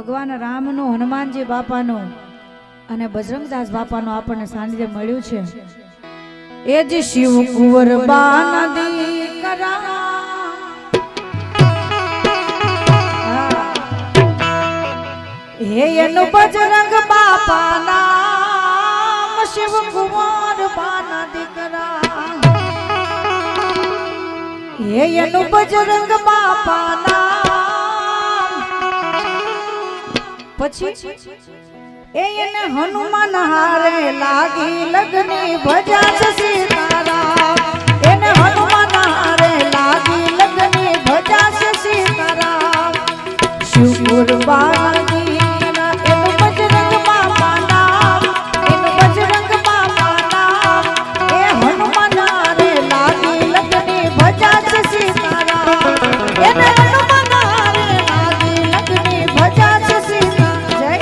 ભગવાન રામનું, હનુમાનજી બાપાનું અને બજરંગદાસ બાપાનું આપણને સાનિધ્ય મળ્યું છે। એ જ શિવ કુંવર બાના દીકરા, હે એનું બજરંગ બાપા નામ, શિવ કુંવર બાના દીકરા, હે એનું બજરંગ બાપા નામ। પછી એને હનુમાન હારે લાગી લગની ભજા છે સીતારામ, એને હનુમાન હારે લાગી લગની ભજા છે સીતારામ। શિવ કુરબાન દીકરા, એનું બજરંગ બાપા નામ, એનું બજરંગ બાપા નામ, એ હનુમાન હારે લાગી લગની ભજા છે સીતારામ, એને હનુમાન હારે લાગી લગની ભજા છે સીતારામ। જય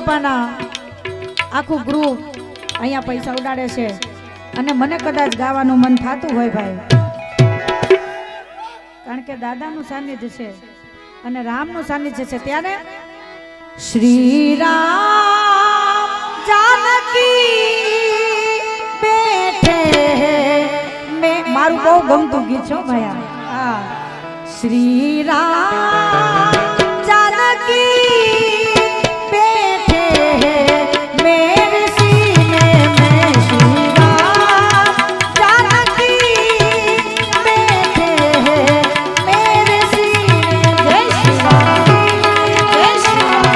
બાપાના આખું ગ્રુપ અહીંયા પૈસા ઉડાડે છે અને મને કદાચ ગાવાનું મન થતું હોય ભાઈ, કારણ કે દાદાનું સાનિધ્ય છે અને રામનું સાનિધ્ય છે. ત્યારે શ્રી રામ જાનકી બેઠે મારું બહુ ગમતું ગીત છો ભાઈ. હા, શ્રી રામ જાનકી બેઠે મેરે सीने में, श्री राम जानकी बैठे मेरे सीने. जय श्री राम, जय श्री राम.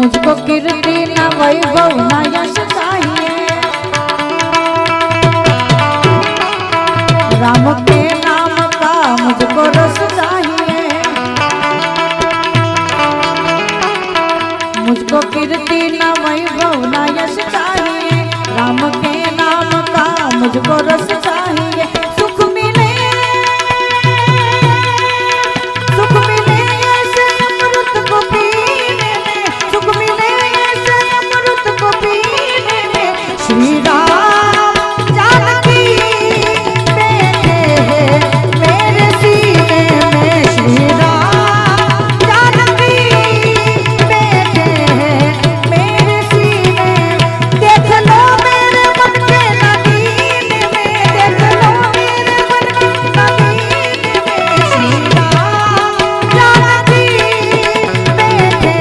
मुझको कीर्ति न वैभव न यश चाहिए, राम के नाम का मुझको रस चाहिए. मुझको कीर्ति न वैभव न यश चाहिए, राम के नाम का मुझको रस चाहिए. सुख मिले ऐसे अमृत को पीने में, सुख मिले ऐसे अमृत को पीने में. श्री राम जानकी बैठे मेरे सीने में, श्री राम जानकी बैठे मेरे सीने में. देख लो मेरे मन के नगीने में, देख लो मेरे मन के नगीने में. श्री राम जानकी बैठे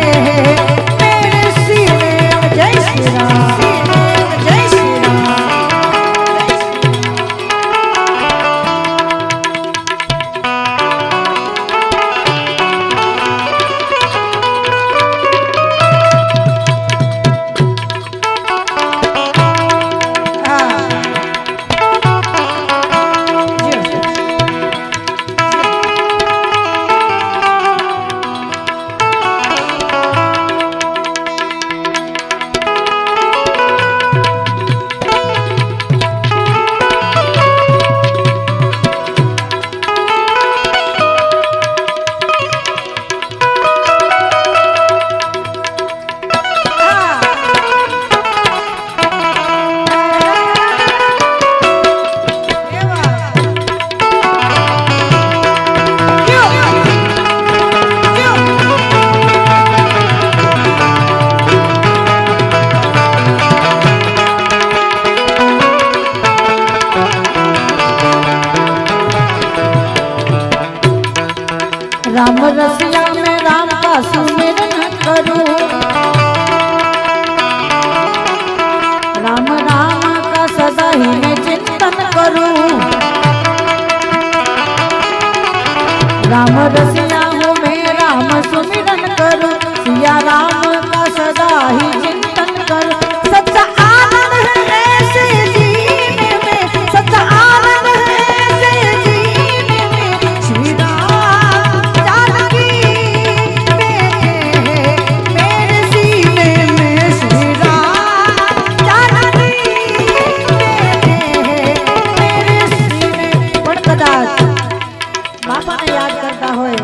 मेरे सीने में. जय श्री राम, जय श्री राम. राम रसिया में राम का सुमिरन करूं, राम राम का सदा ही मैं चिंतन करूं. राम रसिया हूँ मैं राम सुमिरन करूं, सिया राम का सदा ही चिंतन करूं. सच्चा आनंद है ऐसे जीने में, सच्चा आनंद है ऐसे जीने में. श्री राम जानकी बैठे मेरे सीने में, श्री राम जानकी बैठे मेरे सीने में. પણ કદાચ બાપાને યાદ કરતા હોય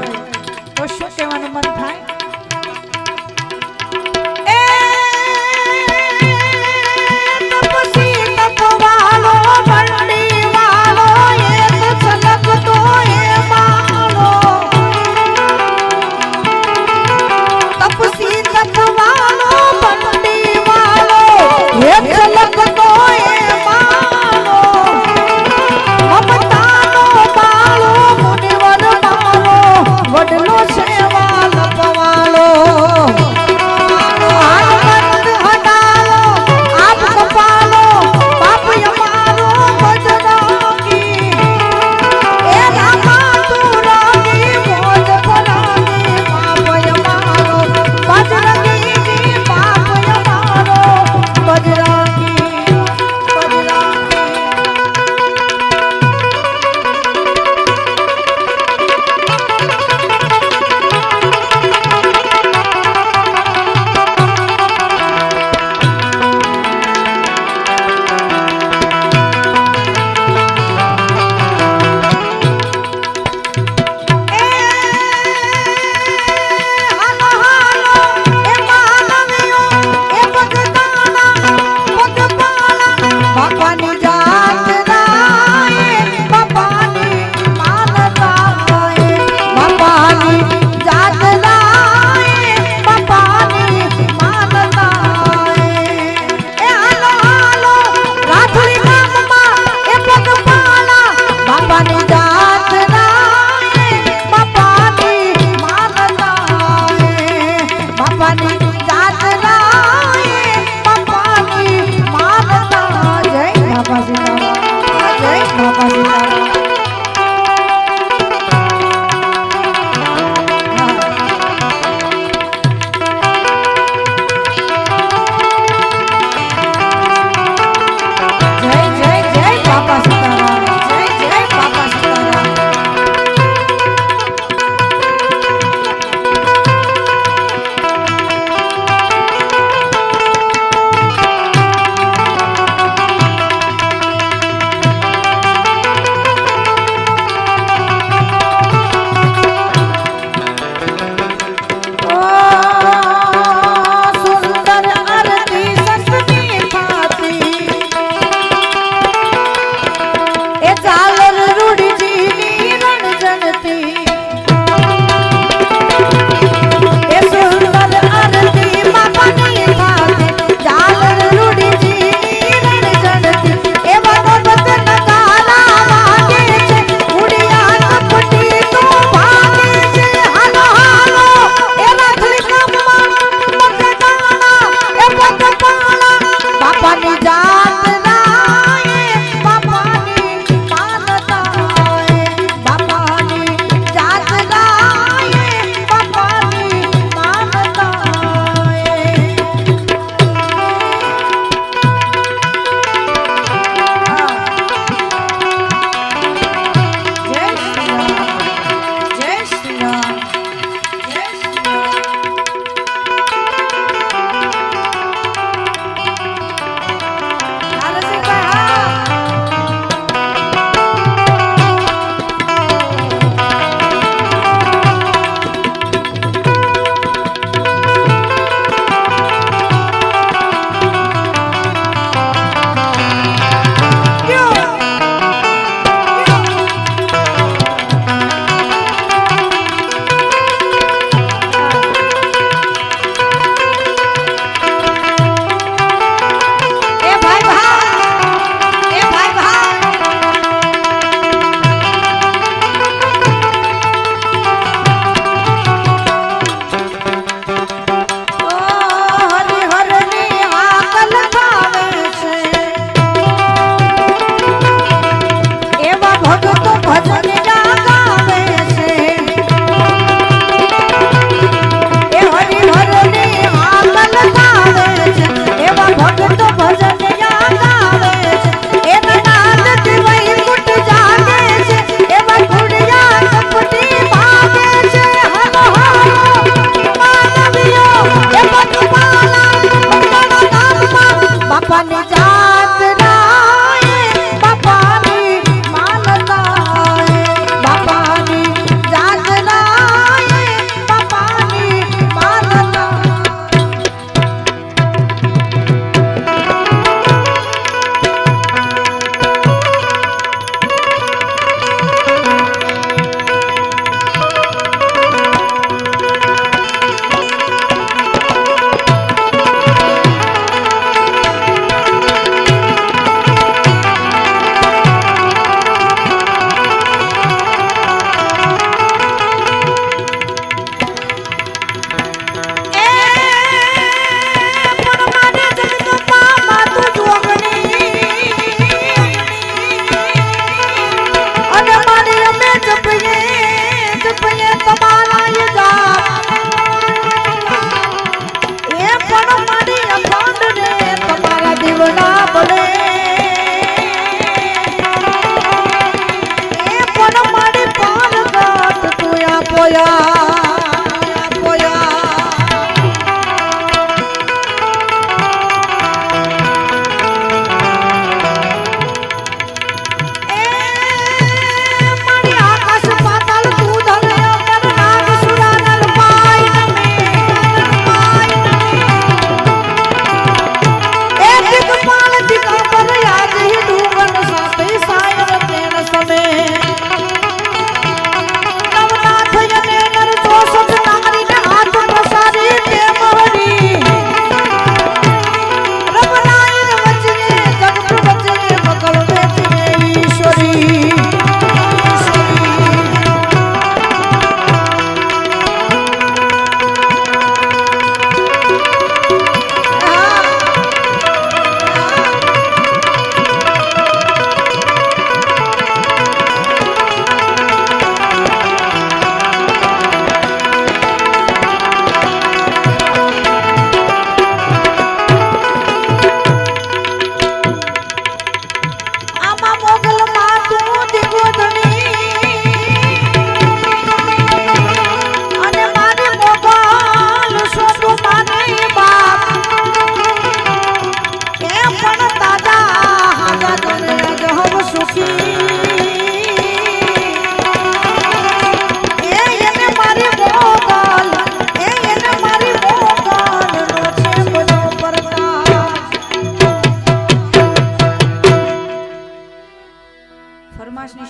ફરમાશની